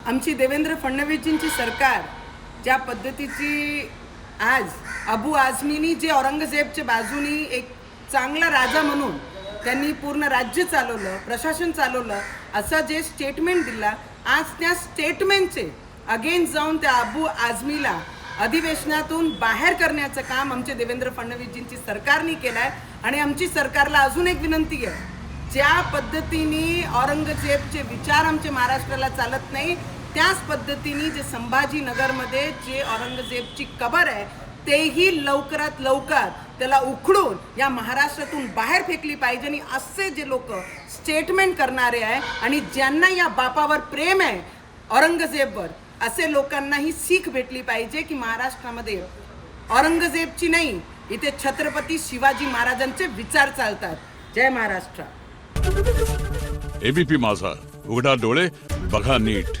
आमची देवेंद्र फडणवीसजींची सरकार ज्या पद्धतीची आज अबू आझमीनी जे औरंगजेबच्या बाजूनी एक चांगला राजा म्हणून त्यांनी पूर्ण राज्य चालवलं, प्रशासन चालवलं, असं जे स्टेटमेंट दिला, आज त्या स्टेटमेंटचे अगेन्स्ट जाऊन त्या अबू आझमीला अधिवेशनातून बाहेर करण्याचं काम आमचे देवेंद्र फडणवीसजींची सरकारने केलं आहे. आणि आमची सरकारला अजून एक विनंती आहे, ज्या पद्धतीने औरंगजेबचे विचार आमच्या महाराष्ट्राला चालत नाही, त्याच पद्धतीने जे संभाजीनगरमध्ये जे औरंगजेबची कबर आहे तेही लवकरात लवकर त्याला उखडून या महाराष्ट्रातून बाहेर फेकली पाहिजे. आणि असे जे लोक स्टेटमेंट करणारे आहे आणि ज्यांना या बापावर प्रेम आहे औरंगजेबवर, असे लोकांनाही सीख भेटली पाहिजे की महाराष्ट्रामध्ये औरंगजेबची नाही, इथे छत्रपती शिवाजी महाराजांचे विचार चालतात. जय महाराष्ट्र. एबीपी माझा, उघडा डोळे बघा नीट.